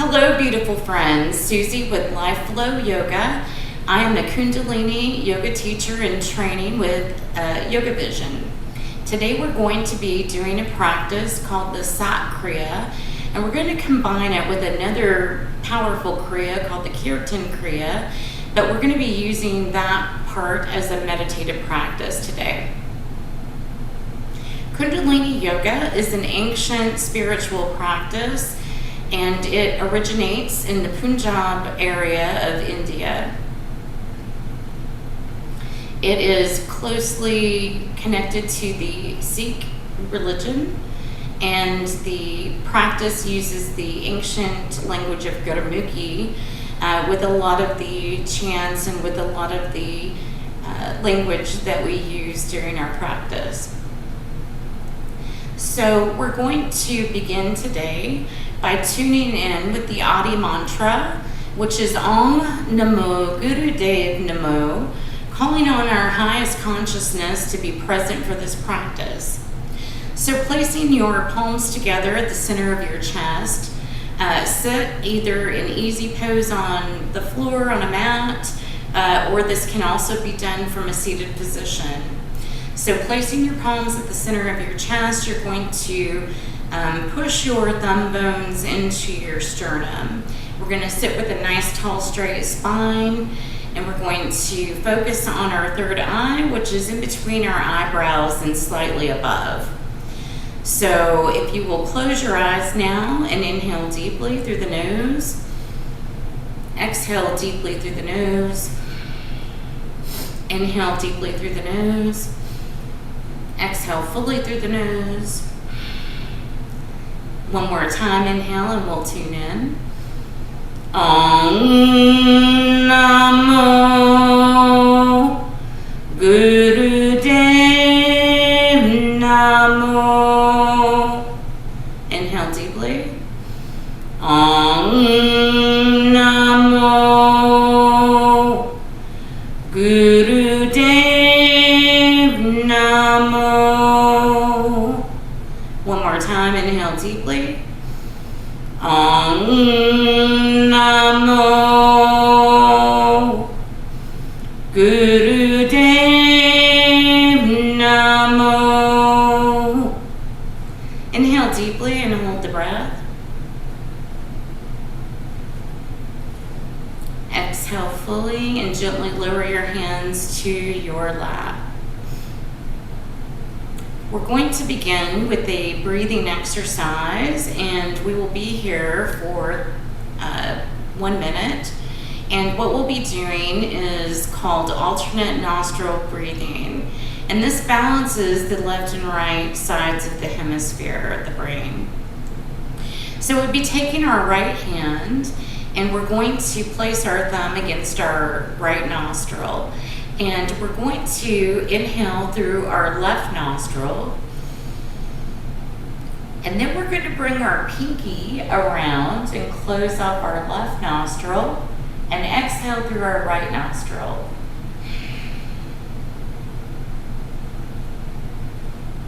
Hello, beautiful friends. Susie with Life Flow Yoga. I am a Kundalini Yoga teacher in training with Yoga Vision. Today we're going to be doing a practice called the sacral, and we're going to combine it with another powerful kriya called the Kirtan Kriyas, but we're going to be using that part as a meditative practice today. Kundalini Yoga is an ancient spiritual practice, and it originates in the Punjab area of India. It is closely connected to the Sikh religion, and the practice uses the ancient language of Gurmukhi with a lot of the chants and with a lot of the language that we use during our practice. So we're going to begin today by tuning in with the Adi mantra, which is Om Namo Gurudev Namo, calling on our highest consciousness to be present for this practice. So placing your palms together at the center of your chest, sit either in easy pose on the floor on a mat, or this can also be done from a seated position. So placing your palms at the center of your chest, you're going to push your thumb bones into your sternum. We're going to sit with a nice tall straight spine, and we're going to focus on our third eye, which is in between our eyebrows and slightly above. So if you will close your eyes now and inhale deeply through the nose, exhale deeply through the nose, inhale deeply through the nose, exhale fully through the nose. One more time, inhale, and we'll tune in. Om Namo Gurudev Namo. Inhale deeply. Om Namo Gurudev Namo. One more time, inhale deeply. Om Namo Gurudev Namo. Inhale deeply and hold the breath. Exhale fully and gently lower your hands to your lap. We're going to begin with a breathing exercise, and we will be here for 1 minute. And what we'll be doing is called alternate nostril breathing. And this balances the left and right sides of the hemisphere of the brain. So we'll be taking our right hand, and we're going to place our thumb against our right nostril. And we're going to inhale through our left nostril. And then we're going to bring our pinky around and close off our left nostril and exhale through our right nostril.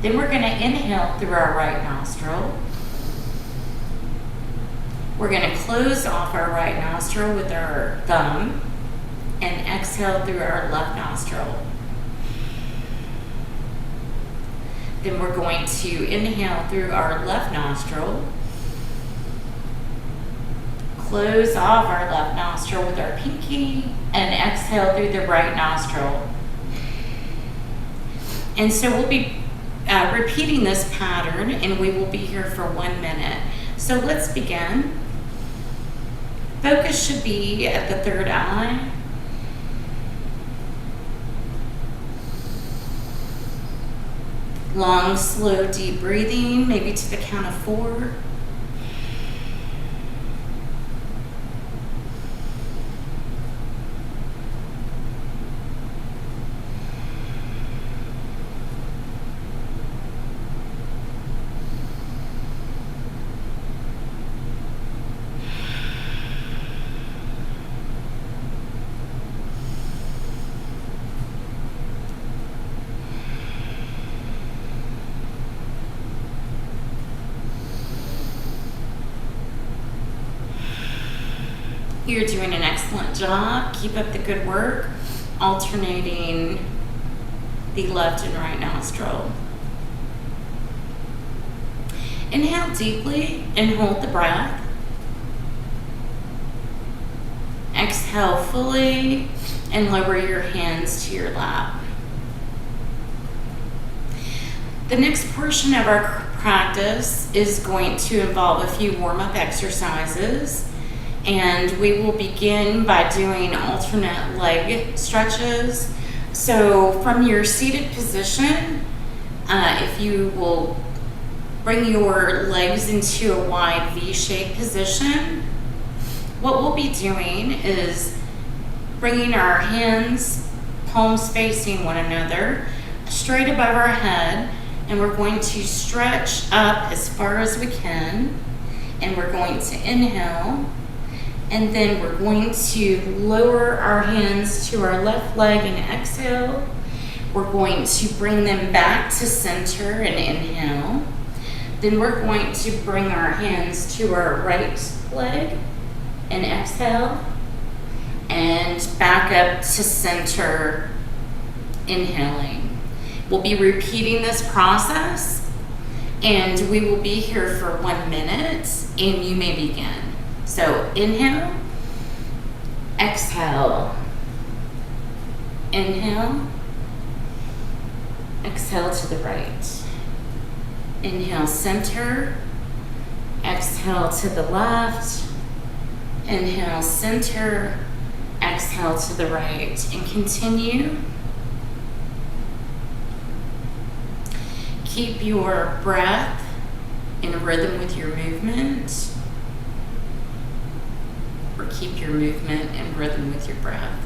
Then we're going to inhale through our right nostril. We're going to close off our right nostril with our thumb and exhale through our left nostril. Then we're going to inhale through our left nostril, close off our left nostril with our pinky, and exhale through the right nostril. And so we'll be repeating this pattern, and we will be here for 1 minute. So let's begin. Focus should be at the third eye. Long, slow, deep breathing, maybe to the count of 4. You're doing an excellent job. Keep up the good work, alternating the left and right nostril. Inhale deeply and hold the breath. Exhale fully and lower your hands to your lap. The next portion of our practice is going to involve a few warm-up exercises, and we will begin by doing alternate leg stretches. So from your seated position, if you will bring your legs into a wide V-shaped position, what we'll be doing is bringing our hands, palms facing one another, straight above our head, and we're going to stretch up as far as we can, and we're going to inhale, and then we're going to lower our hands to our left leg and exhale. We're going to bring them back to center and inhale. Then we're going to bring our hands to our right leg and exhale, and back up to center, inhaling. We'll be repeating this process, and we will be here for 1 minute, and you may begin. So inhale, exhale, inhale, exhale to the right. Inhale, center, exhale to the left, inhale, center, exhale to the right, and continue. Keep your breath in rhythm with your movement, or keep your movement in rhythm with your breath.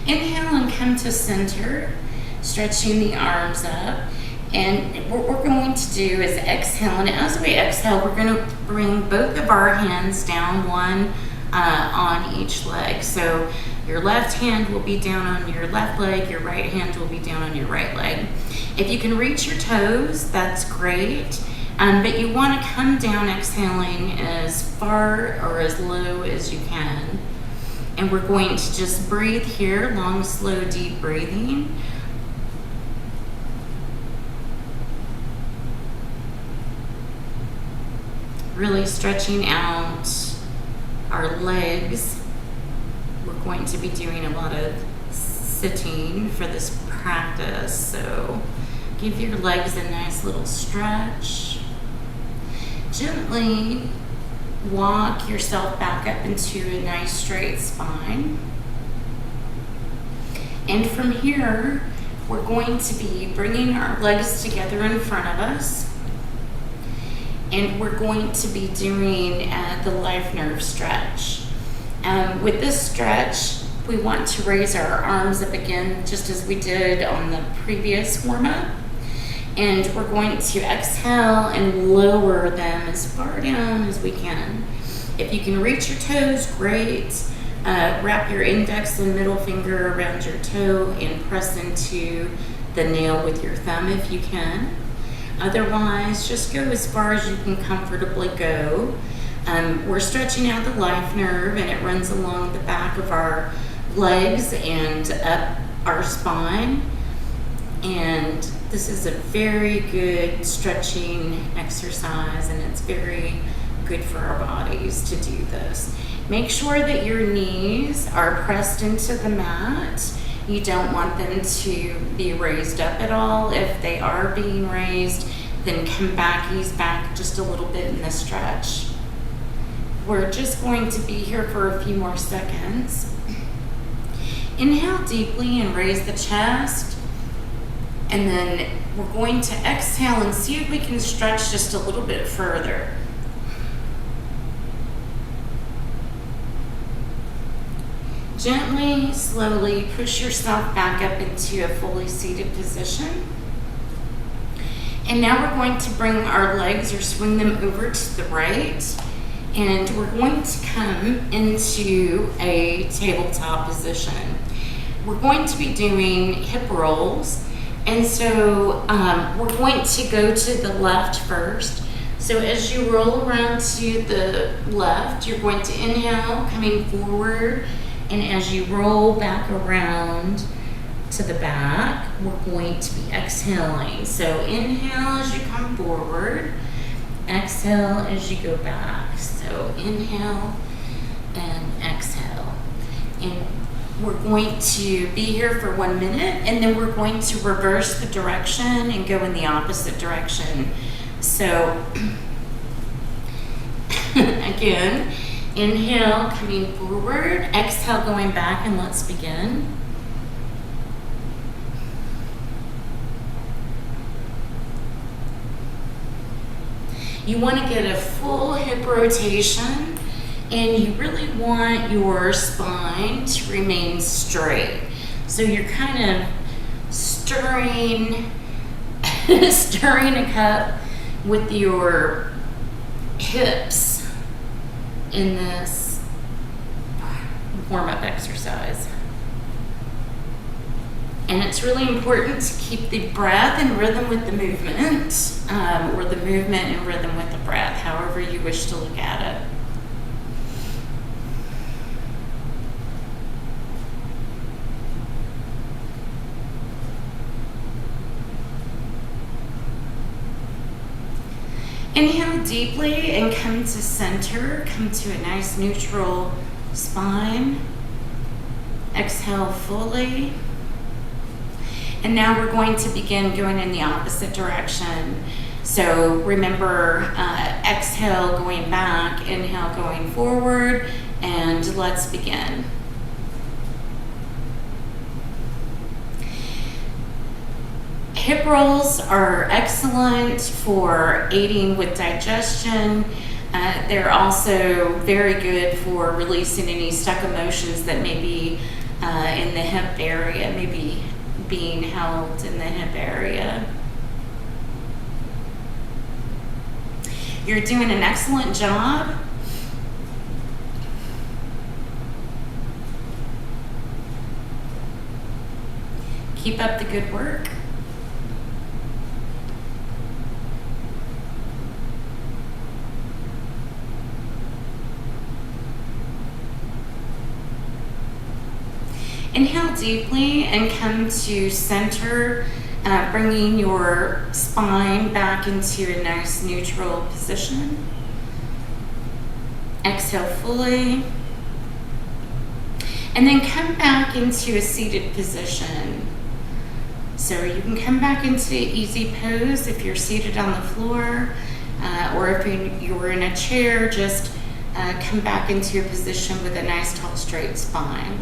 Inhale and come to center, stretching the arms up. And what we're going to do is exhale, and as we exhale, we're going to bring both of our hands down, one on each leg. So your left hand will be down on your left leg, your right hand will be down on your right leg. If you can reach your toes, that's great, but you want to come down exhaling as far or as low as you can. And we're going to just breathe here, long, slow, deep breathing. Really stretching out our legs. We're going to be doing a lot of sitting for this practice, so give your legs a nice little stretch. Gently walk yourself back up into a nice straight spine. And from here, we're going to be bringing our legs together in front of us. And we're going to be doing the life nerve stretch. With this stretch, we want to raise our arms up again, just as we did on the previous warm-up. And we're going to exhale and lower them as far down as we can. If you can reach your toes, great. Wrap your index and middle finger around your toe and press into the nail with your thumb if you can. Otherwise, just go as far as you can comfortably go. We're stretching out the life nerve, and it runs along the back of our legs and up our spine. And this is a very good stretching exercise, and it's very good for our bodies to do this. Make sure that your knees are pressed into the mat. You don't want them to be raised up at all. If they are being raised, then come back, ease back just a little bit in the stretch. We're just going to be here for a few more seconds. Inhale deeply and raise the chest. And then we're going to exhale and see if we can stretch just a little bit further. Gently, slowly push yourself back up into a fully seated position. And now we're going to bring our legs or swing them over to the right. And we're going to come into a tabletop position. We're going to be doing hip rolls. And so we're going to go to the left first. So as you roll around to the left, you're going to inhale, coming forward. And as you roll back around to the back, we're going to be exhaling. So inhale as you come forward, exhale as you go back. So inhale and exhale. And we're going to be here for 1 minute, and then we're going to reverse the direction and go in the opposite direction. So again, inhale, coming forward, exhale, going back, and let's begin. You want to get a full hip rotation, and you really want your spine to remain straight. So you're kind of stirring a cup with your hips in this warm-up exercise. And it's really important to keep the breath in rhythm with the movement, or the movement in rhythm with the breath, however you wish to look at it. Inhale deeply and come to center. Come to a nice neutral spine. Exhale fully. And now we're going to begin going in the opposite direction. So remember, exhale going back, inhale going forward, and let's begin. Hip rolls are excellent for aiding with digestion. They're also very good for releasing any stuck emotions that may be in the hip area, maybe being held in the hip area. You're doing an excellent job. Keep up the good work. Inhale deeply and come to center, bringing your spine back into a nice neutral position. Exhale fully. And then come back into a seated position. So you can come back into easy pose if you're seated on the floor, or if you're in a chair, just come back into a position with a nice tall straight spine.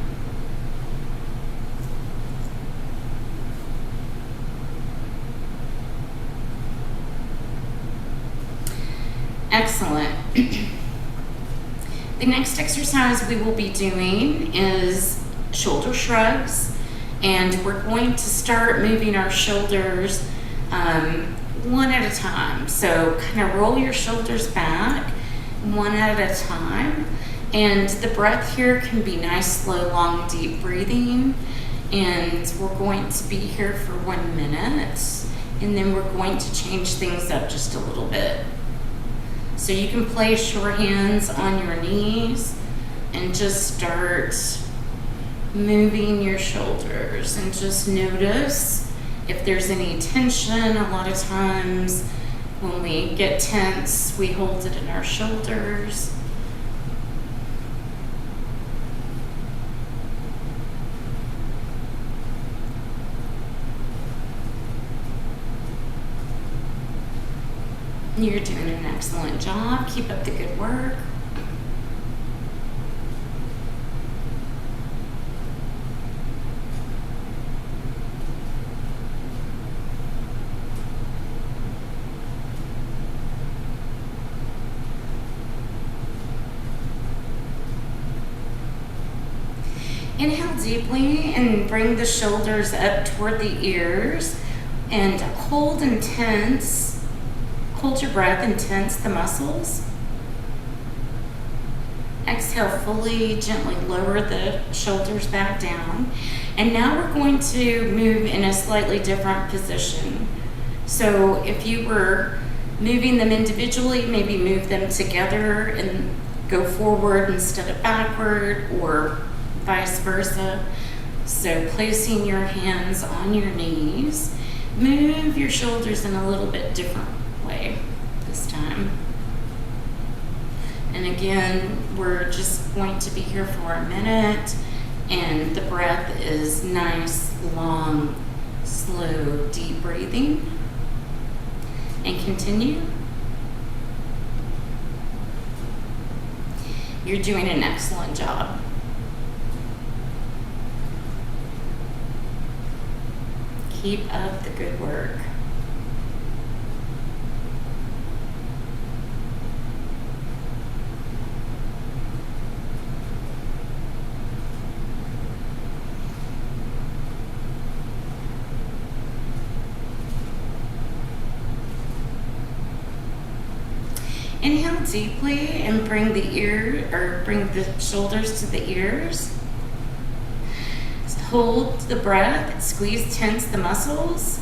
Excellent. The next exercise we will be doing is shoulder shrugs, and we're going to start moving our shoulders one at a time. So kind of roll your shoulders back one at a time, and the breath here can be nice, slow, long, deep breathing. And we're going to be here for 1 minute, and then we're going to change things up just a little bit. So you can place your hands on your knees and just start moving your shoulders, and just notice if there's any tension. A lot of times when we get tense, we hold it in our shoulders. You're doing an excellent job. Keep up the good work. Inhale deeply and bring the shoulders up toward the ears, and hold and tense. Hold your breath and tense the muscles. Exhale fully, gently lower the shoulders back down. And now we're going to move in a slightly different position. So if you were moving them individually, maybe move them together and go forward instead of backward, or vice versa. So placing your hands on your knees, move your shoulders in a little bit different way this time. And again, we're just going to be here for a minute, and the breath is nice, long, slow, deep breathing. And continue. You're doing an excellent job. Keep up the good work. Inhale deeply and bring the shoulders to the ears. Hold the breath, squeeze, tense the muscles.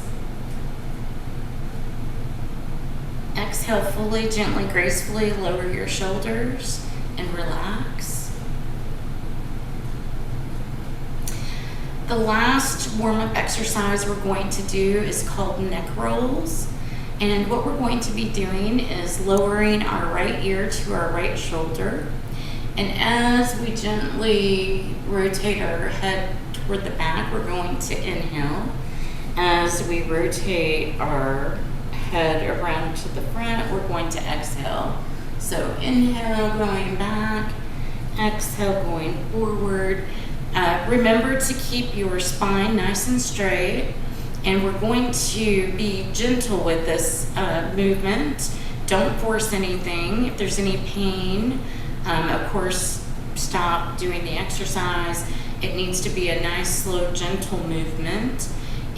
Exhale fully, gently, gracefully lower your shoulders and relax. The last warm-up exercise we're going to do is called neck rolls. And what we're going to be doing is lowering our right ear to our right shoulder. And as we gently rotate our head toward the back, we're going to inhale. As we rotate our head around to the front, we're going to exhale. So inhale, going back, exhale, going forward. Remember to keep your spine nice and straight. And we're going to be gentle with this movement. Don't force anything. If there's any pain, of course, stop doing the exercise. It needs to be a nice, slow, gentle movement.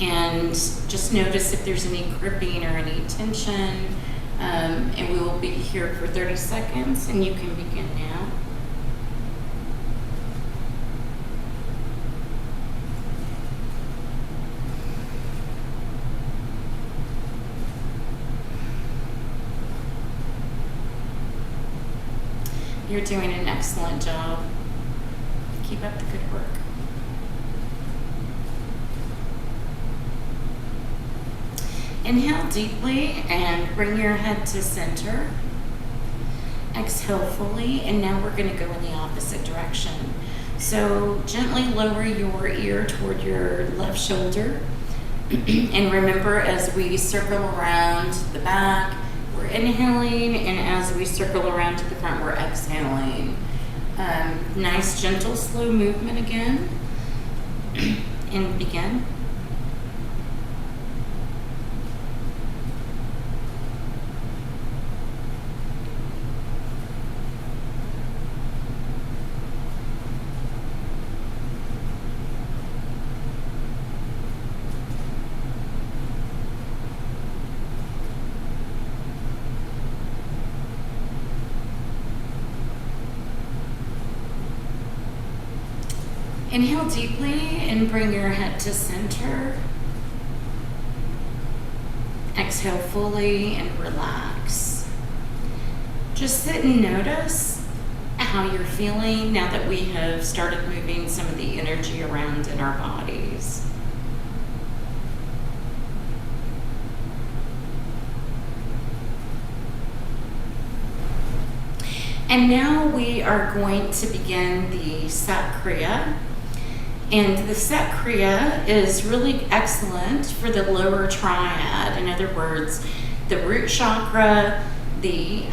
And just notice if there's any gripping or any tension. And we will be here for 30 seconds, and you can begin now. You're doing an excellent job. Keep up the good work. Inhale deeply and bring your head to center. Exhale fully, and now we're going to go in the opposite direction. So gently lower your ear toward your left shoulder. And remember, as we circle around the back, we're inhaling, and as we circle around to the front, we're exhaling. Nice, gentle, slow movement again. And begin. Inhale deeply and bring your head to center. Exhale fully and relax. Just sit and notice how you're feeling now that we have started moving some of the energy around in our bodies. And now we are going to begin the sacral. And the sacral is really excellent for the lower triad. In other words, the root chakra, the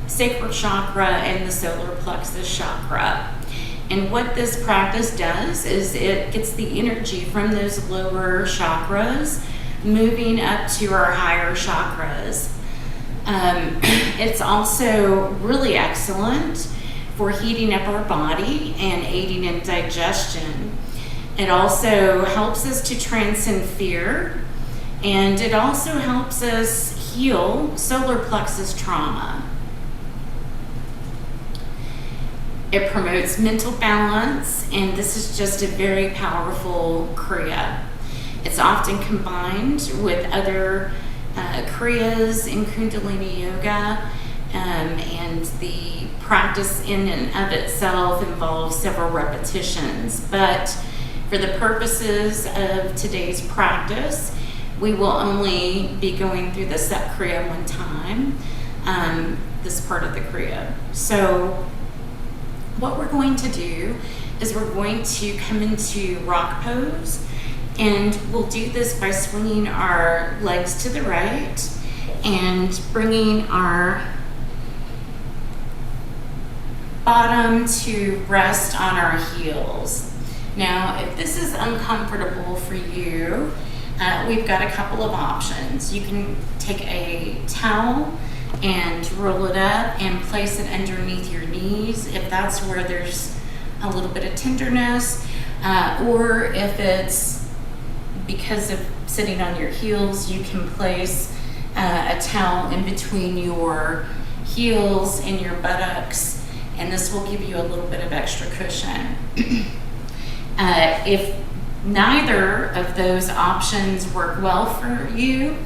sacral chakra, and the solar plexus chakra. And what this practice does is it gets the energy from those lower chakras moving up to our higher chakras. It's also really excellent for heating up our body and aiding in digestion. It also helps us to transcend fear, and it also helps us heal solar plexus trauma. It promotes mental balance, and this is just a very powerful Kriya. It's often combined with other Kriyas in Kundalini Yoga, and the practice in and of itself involves several repetitions. But for the purposes of today's practice, we will only be going through the Set Kriya one time, this part of the Kriya. So what we're going to do is we're going to come into rock pose, and we'll do this by swinging our legs to the right and bringing our bottom to rest on our heels. Now, if this is uncomfortable for you, we've got a couple of options. You can take a towel and roll it up and place it underneath your knees if that's where there's a little bit of tenderness, or if it's because of sitting on your heels, you can place a towel in between your heels and your buttocks, and this will give you a little bit of extra cushion. If neither of those options work well for you,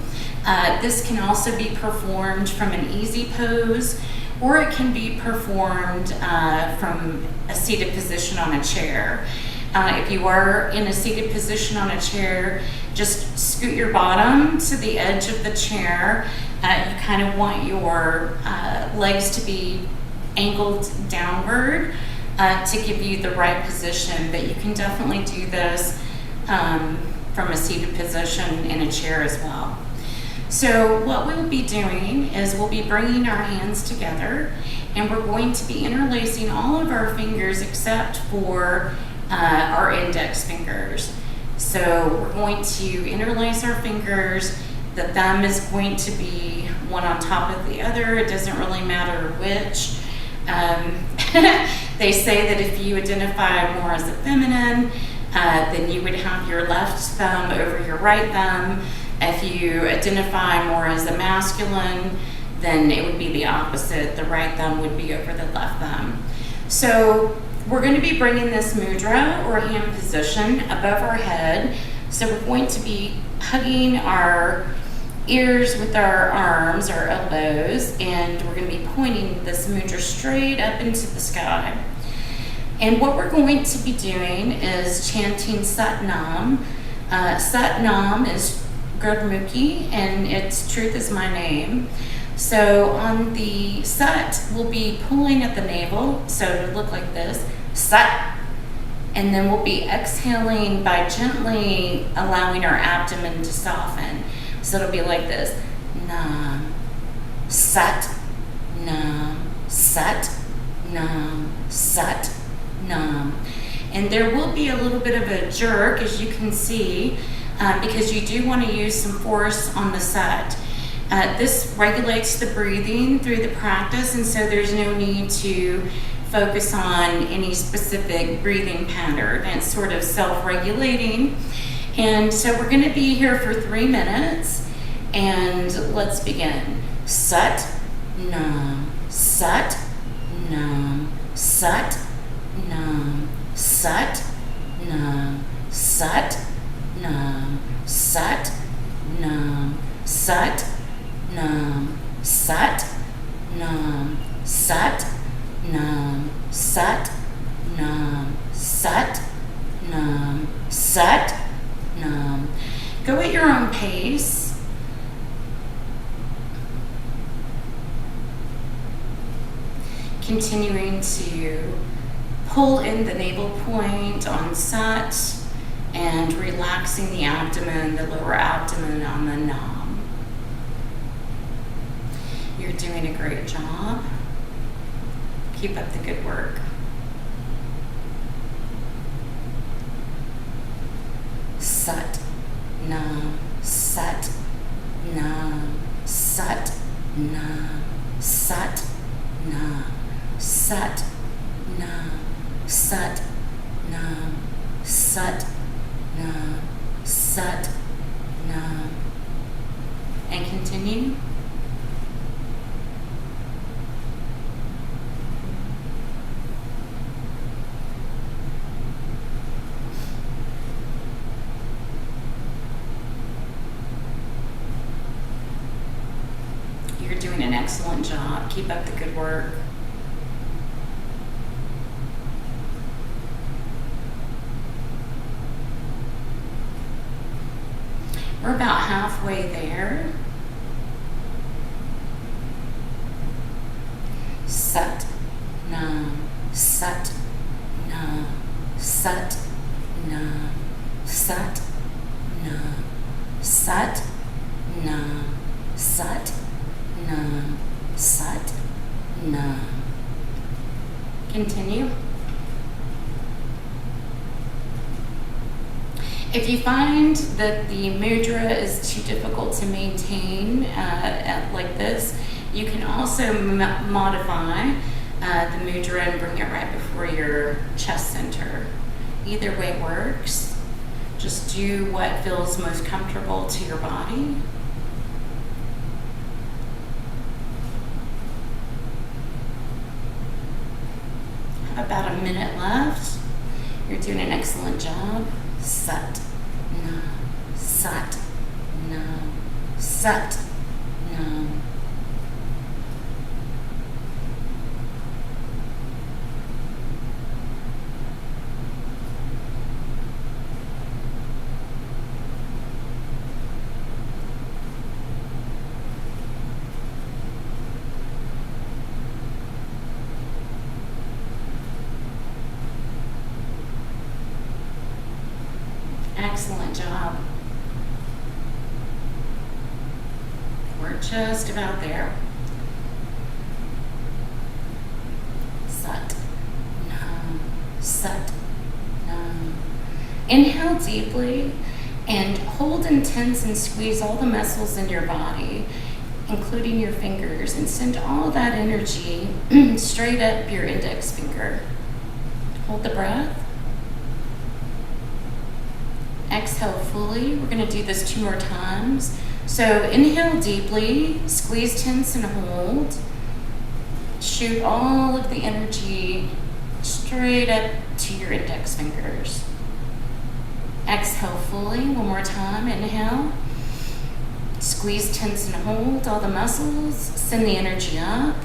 this can also be performed from an easy pose, or it can be performed from a seated position on a chair. If you are in a seated position on a chair, just scoot your bottom to the edge of the chair. You kind of want your legs to be angled downward to give you the right position, but you can definitely do this from a seated position in a chair as well. So what we'll be doing is we'll be bringing our hands together, and we're going to be interlacing all of our fingers except for our index fingers. So we're going to interlace our fingers. The thumb is going to be one on top of the other. It doesn't really matter which. They say that if you identify more as a feminine, then you would have your left thumb over your right thumb. If you identify more as a masculine, then it would be the opposite. The right thumb would be over the left thumb. So we're going to be bringing this mudra or hand position above our head. So we're going to be hugging our ears with our arms, our elbows, and we're going to be pointing this mudra straight up into the sky. And what we're going to be doing is chanting Sat Nam. Sat Nam is Gurmukhi, and its truth is my name. So on the Sat, we'll be pulling at the navel, so it'll look like this, Sat. And then we'll be exhaling by gently allowing our abdomen to soften. So it'll be like this, Nam, Sat, Nam, Sat, Nam, Sat, Nam. And there will be a little bit of a jerk, as you can see, because you do want to use some force on the Sat. This regulates the breathing through the practice, and so there's no need to focus on any specific breathing pattern. It's sort of self-regulating. And so we're going to be here for 3 minutes, and let's begin. Sat, Nam, Sat, Nam, Sat, Nam, Sat, Nam, Sat, Nam, Sat, Nam, Sat, Nam, Sat, Nam, Sat, Nam, Sat, Nam, Sat, Nam, Sat, Nam. Go at your own pace. Continuing to pull in the navel point on Sat and relaxing the abdomen, the lower abdomen on the Nam. You're doing a great job. Keep up the good work. Sat, Nam, Sat, Nam, Sat, Nam, Sat, Nam, Sat, Nam, Sat, Nam, Sat, Nam, Sat, Nam. And continue. excellent job. Keep up the good work. We're about halfway there. Sat, nam, sat, nam, sat, nam, sat, nam, sat, nam, sat, nam, sat, nam. Continue. If you find that the mudra is too difficult to maintain like this, you can also modify the mudra and bring it right before your chest center. Either way works. Just do what feels most comfortable to your body. Have about a minute left. You're doing an excellent job. Sat, nam, sat, nam, sat, nam. Excellent job. We're just about there. Sat, nam, sat, nam. Inhale deeply and hold and tense and squeeze all the muscles in your body, including your fingers, and send all that energy straight up your index finger. Hold the breath. Exhale fully. We're going to do this 2 more times. So inhale deeply, squeeze, tense, and hold. Shoot all of the energy straight up to your index fingers. Exhale fully. 1 more time. Inhale. Squeeze, tense, and hold all the muscles. Send the energy up.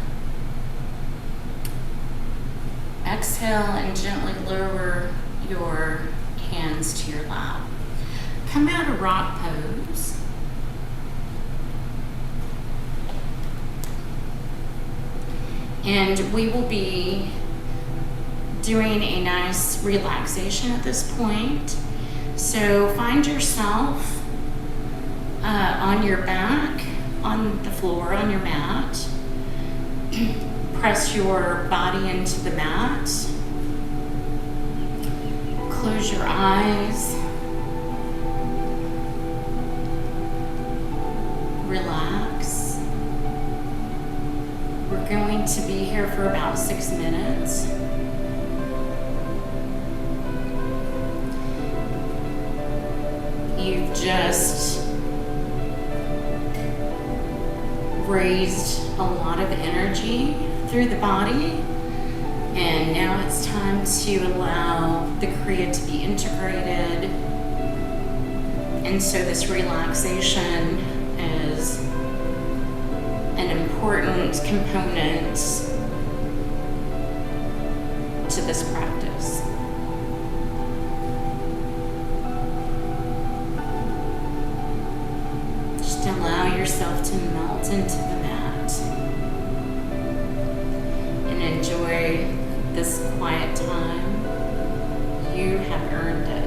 Exhale and gently lower your hands to your lap. Come out of rock pose. And we will be doing a nice relaxation at this point. So find yourself on your back, on the floor, on your mat. Press your body into the mat. Close your eyes. Relax. We're going to be here for about 6 minutes. You've just raised a lot of energy through the body, and now it's time to allow the Kriya to be integrated. And so this relaxation is an important component to this practice. Just allow yourself to melt into the mat and enjoy this quiet time. You have earned it.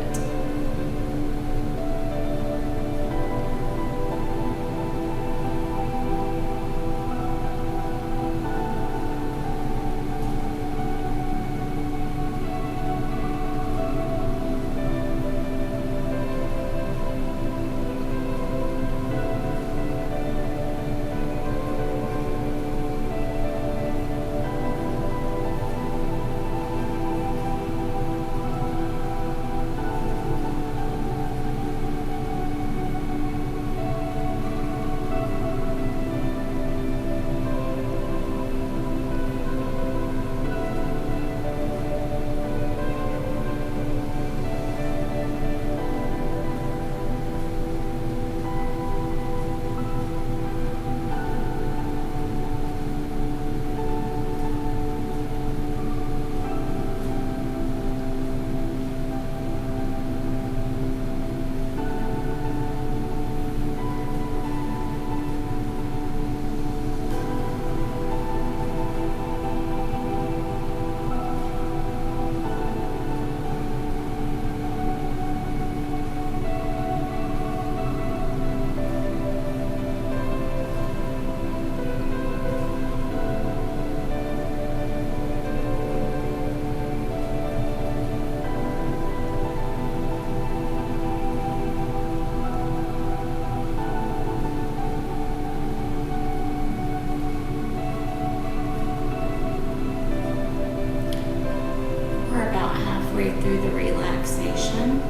halfway through the relaxation.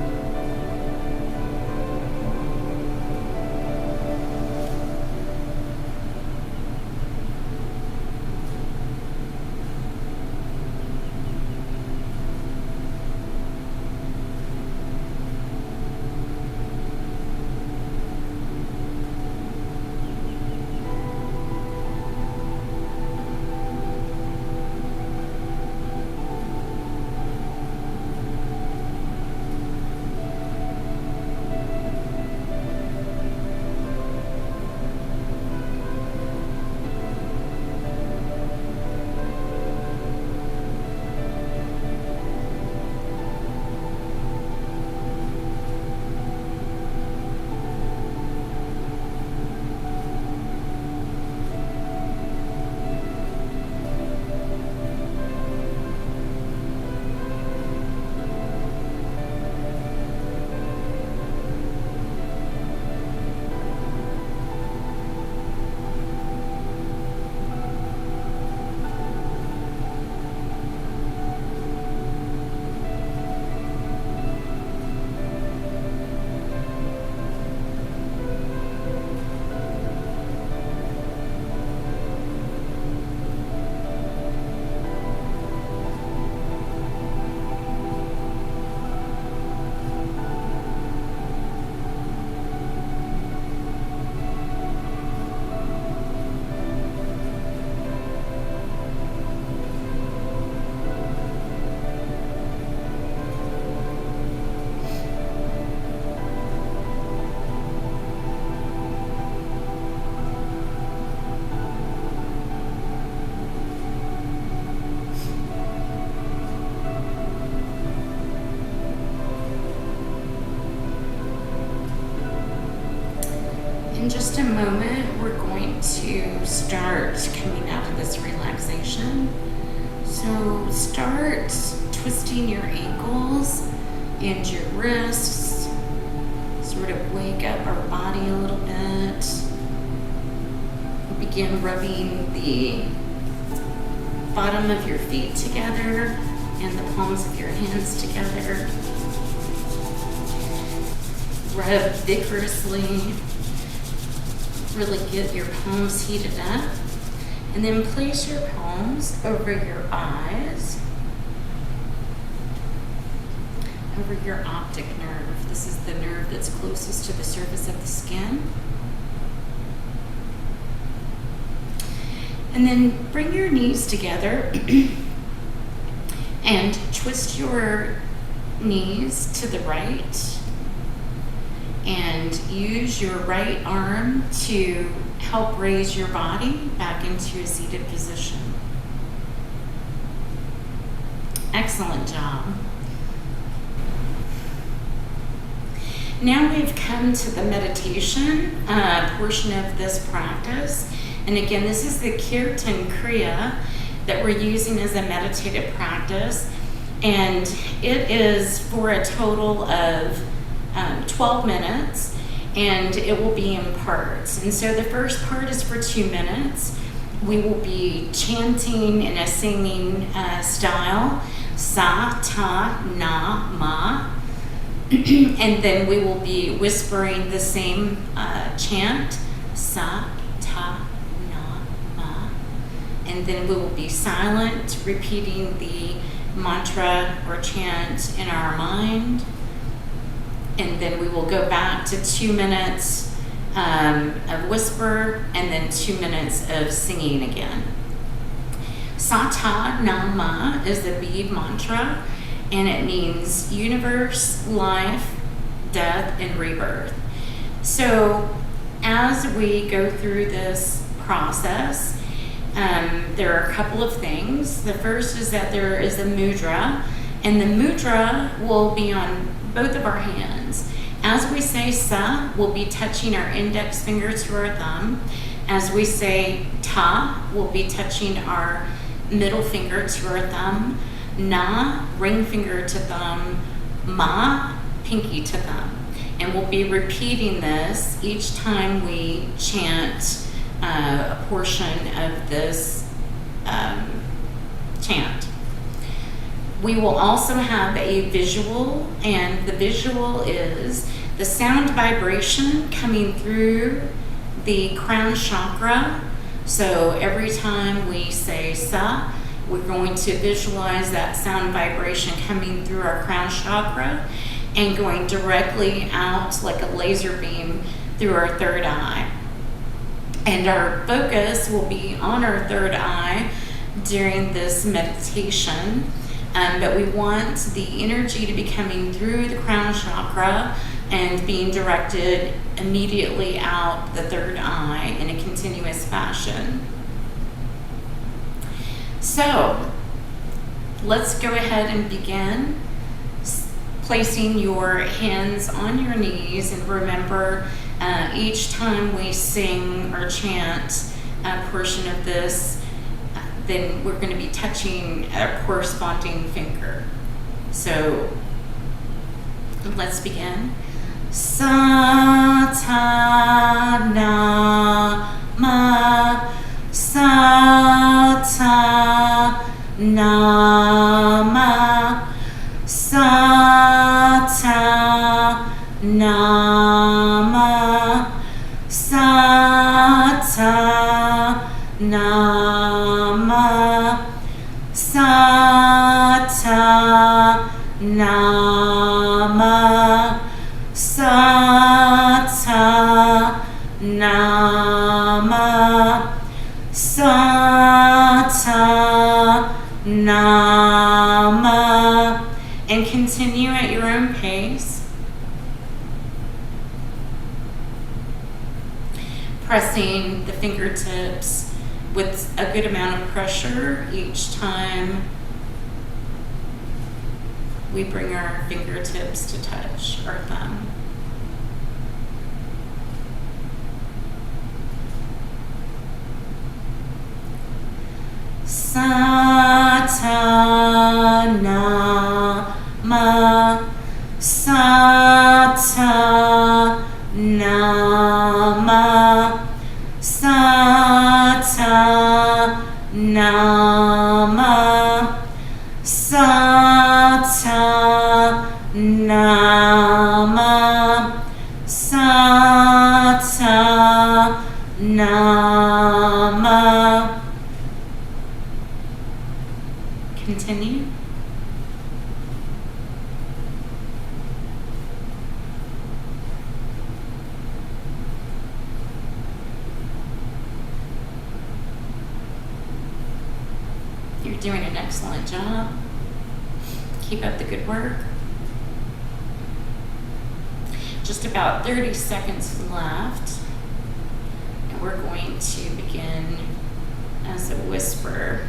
In just a moment, we're going to start coming out of this relaxation. So start twisting your ankles and your wrists, sort of wake up our body a little bit. Begin rubbing the bottom of your feet together and the palms of your hands together. Rub vigorously. Really get your palms heated up. And then place your palms over your eyes, over your optic nerve. This is the nerve that's closest to the surface of the skin. And then bring your knees together and twist your knees to the right. And use your right arm to help raise your body back into a seated position. Excellent job. Now we've come to the meditation portion of this practice. And again, this is the Kirtan Kriya that we're using as a meditative practice. And it is for a total of 12 minutes, and it will be in parts. And so the first part is for 2 minutes. We will be chanting in a singing style, sa, ta, na, ma. And then we will be whispering the same chant, sa, ta, na, ma. And then we will be silent, repeating the mantra or chant in our mind. And then we will go back to 2 minutes of whisper and then 2 minutes of singing again. Sata Nama is the bead mantra, and it means universe, life, death, and rebirth. So as we go through this process, there are a couple of things. The first is that there is a mudra, and the mudra will be on both of our hands. As we say sa, we'll be touching our index finger to our thumb. As we say ta, we'll be touching our middle finger to our thumb. Na, ring finger to thumb. Ma, pinky to thumb. And we'll be repeating this each time we chant a portion of this chant. We will also have a visual, and the visual is the sound vibration coming through the crown chakra. So every time we say sa, we're going to visualize that sound vibration coming through our crown chakra and going directly out like a laser beam through our third eye. And our focus will be on our third eye during this meditation. But we want the energy to be coming through the crown chakra and being directed immediately out the third eye in a continuous fashion. So let's go ahead and begin placing your hands on your knees, and remember each time we sing or chant a portion of this, then we're going to be touching a corresponding finger. So let's begin. Satanama, Satanama, Satanama, Satanama, Satanama, Satanama, Satanama, and continue at your own pace, pressing the fingertips with a good amount of pressure each time we bring our fingertips to touch our thumb. Satanama, Satanama, Satanama, Satanama, Satanama. Continue. You're doing an excellent job. Keep up the good work. Just about 30 seconds left, and we're going to begin as a whisper.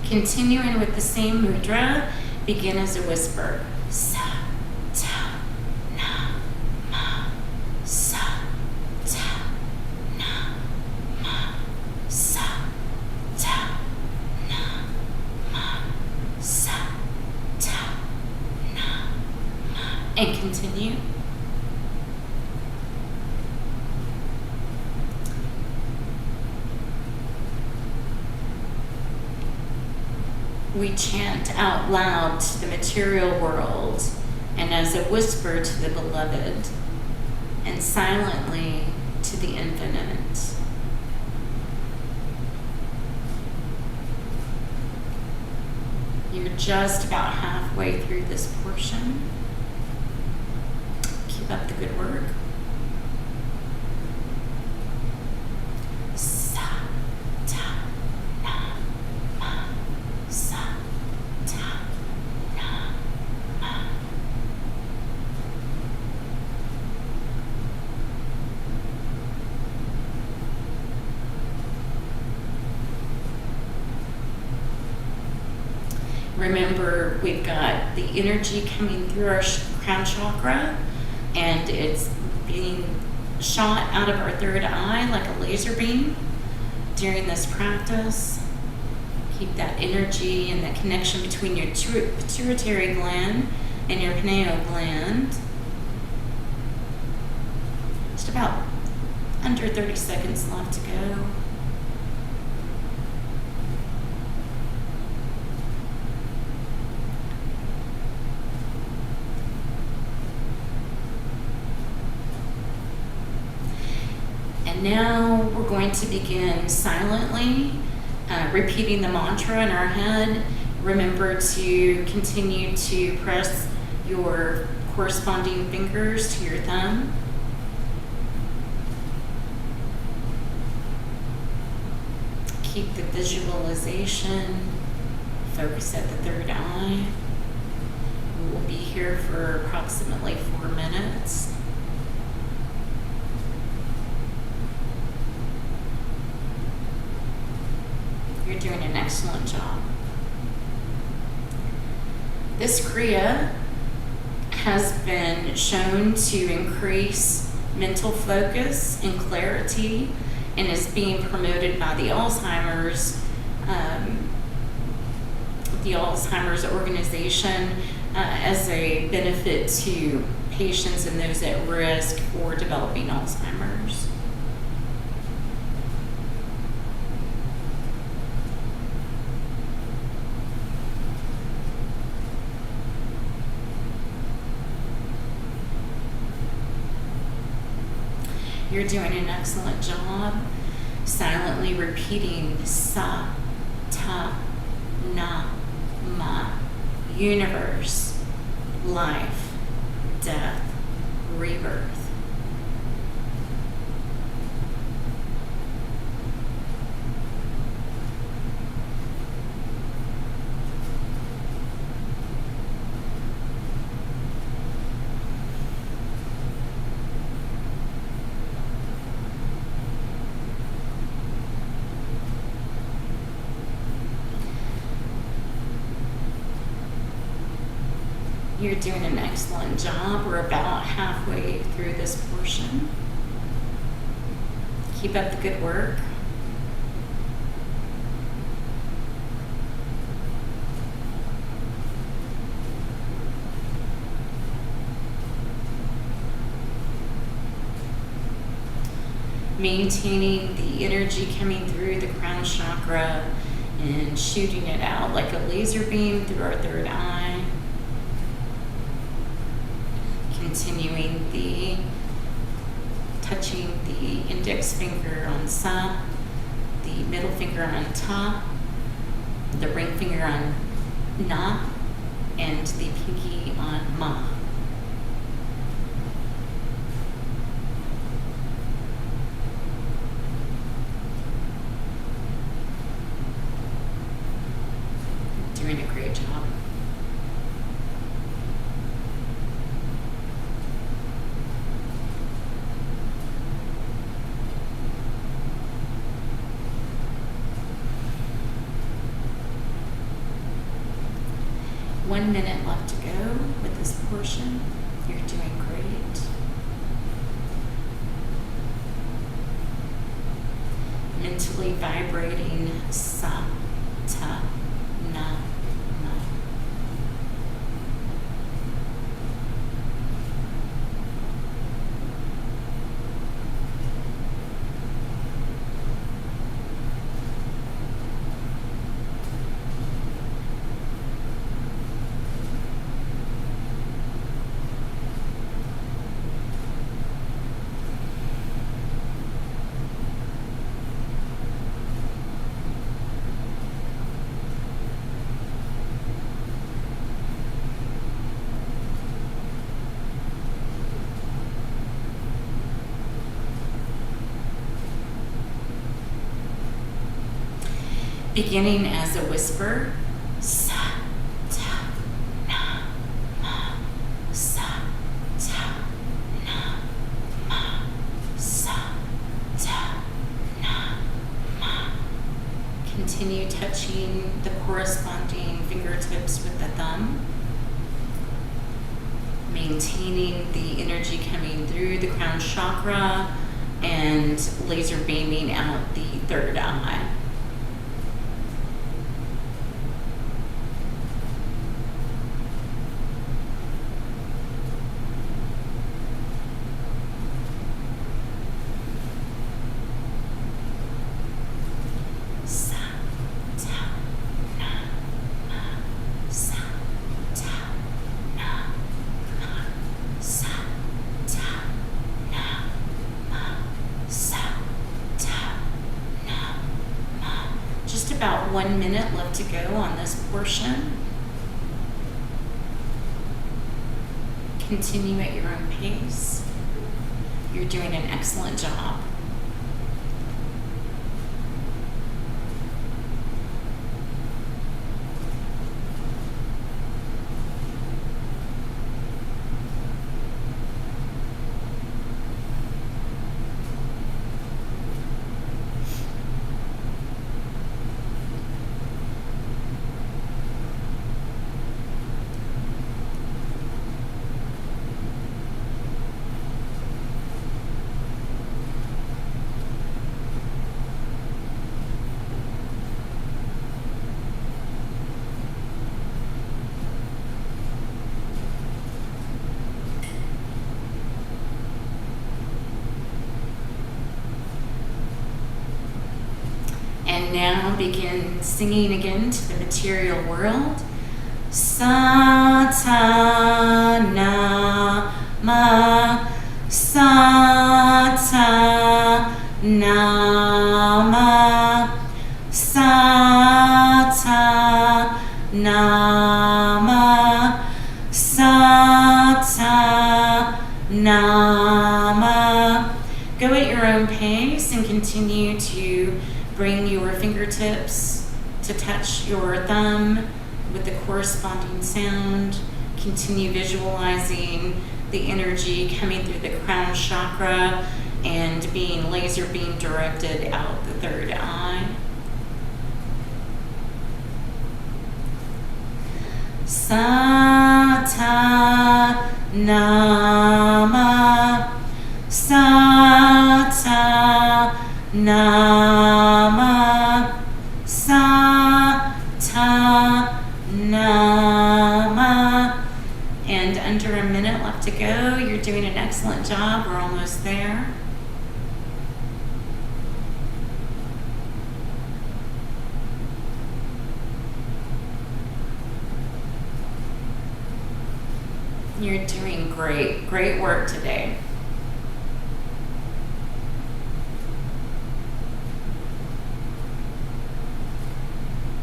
Continuing with the same mudra, begin as a whisper. Sa, ta, na, ma. Sa, ta, na, ma. Sa, ta, na, ma. Sa, ta, na, ma. And continue. We chant out loud to the material world and as a whisper to the beloved, and silently to the infinite. You're just about halfway through this portion. Keep up the good work. Remember, we've got the energy coming through our crown chakra, and it's being shot out of our third eye like a laser beam during this practice. Keep that energy and that connection between your pituitary gland in your pineal gland. Just about under 30 seconds left to go. And now we're going to begin silently repeating the mantra in our head. Remember to continue to press your corresponding fingers to your thumb. Keep the visualization, focus at the third eye. We will be here for approximately 4 minutes. You're doing an excellent job. This Kriya has been shown to increase mental focus and clarity, and is being promoted by the Alzheimer's organization as a benefit to patients and those at risk for developing Alzheimer's. You're doing an excellent job silently repeating sa, ta, na, ma. Universe, life, death, rebirth. You're doing an excellent job. We're about halfway through this portion. Keep up the good work. Maintaining the energy coming through the crown chakra and shooting it out like a laser beam through our third eye. Continuing the touching the index finger on sa, the middle finger on ta, the ring finger on na, and the pinky on ma. Doing a great job. One minute left to go with this portion. You're doing great. Mentally vibrating sa, ta, na, ma. Beginning as a whisper, sa, ta, na, ma, sa, ta, na, ma, sa, ta, na, ma. Continue touching the corresponding fingertips with the thumb. Maintaining the energy coming through the crown chakra and laser beaming out the third eye. about 1 minute left to go on this portion. Continue at your own pace. You're doing an excellent job. And now begin singing again to the material world. Satanama, Satanama, Satanama, Satanama. Go at your own pace and continue to bring your fingertips to touch your thumb with the corresponding sound. Continue visualizing the energy coming through the crown chakra and being laser beam directed out the third eye. Satanama, Satanama, Satanama. And under a minute left to go. You're doing an excellent job. We're almost there. You're doing great. Great work today.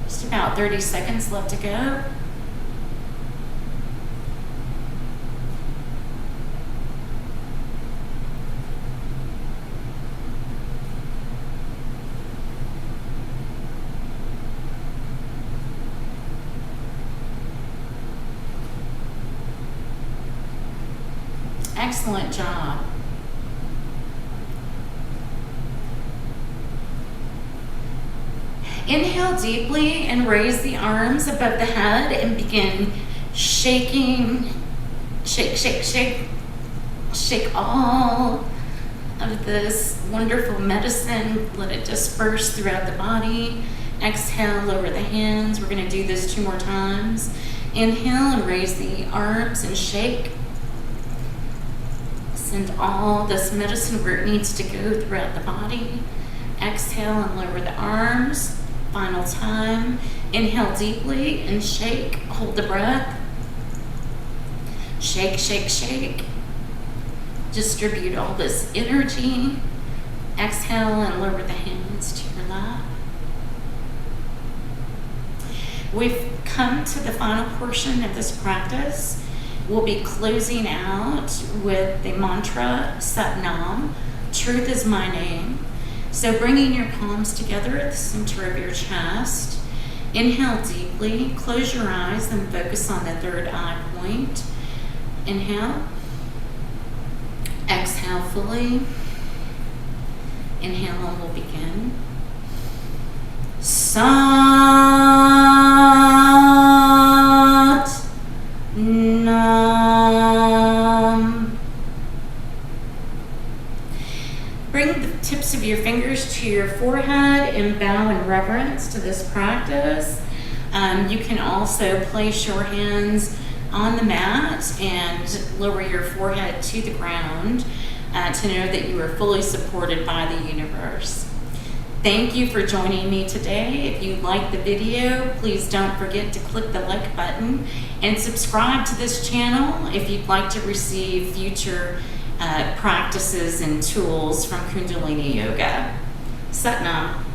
Just about 30 seconds left to go. Excellent job. Inhale deeply and raise the arms above the head and begin shaking. Shake, shake, shake. Shake all of this wonderful medicine. Let it disperse throughout the body. Exhale, lower the hands. We're going to do this 2 more times. Inhale and raise the arms and shake. Send all this medicine where it needs to go throughout the body. Exhale and lower the arms. Final time. Inhale deeply and shake. Hold the breath. Shake, shake, shake. Distribute all this energy. Exhale and lower the hands to your lap. We've come to the final portion of this practice. We'll be closing out with the mantra Satnam, truth is my name. So bringing your palms together at the center of your chest. Inhale deeply, close your eyes, then focus on the third eye point. Inhale. Exhale fully. Inhale and we'll begin. Nam. Bring the tips of your fingers to your forehead and bow in reverence to this practice. You can also place your hands on the mat and lower your forehead to the ground to know that you are fully supported by the universe. Thank you for joining me today. If you like the video, please don't forget to click the like button and subscribe to this channel if you'd like to receive future practices and tools from Kundalini Yoga. Satnam.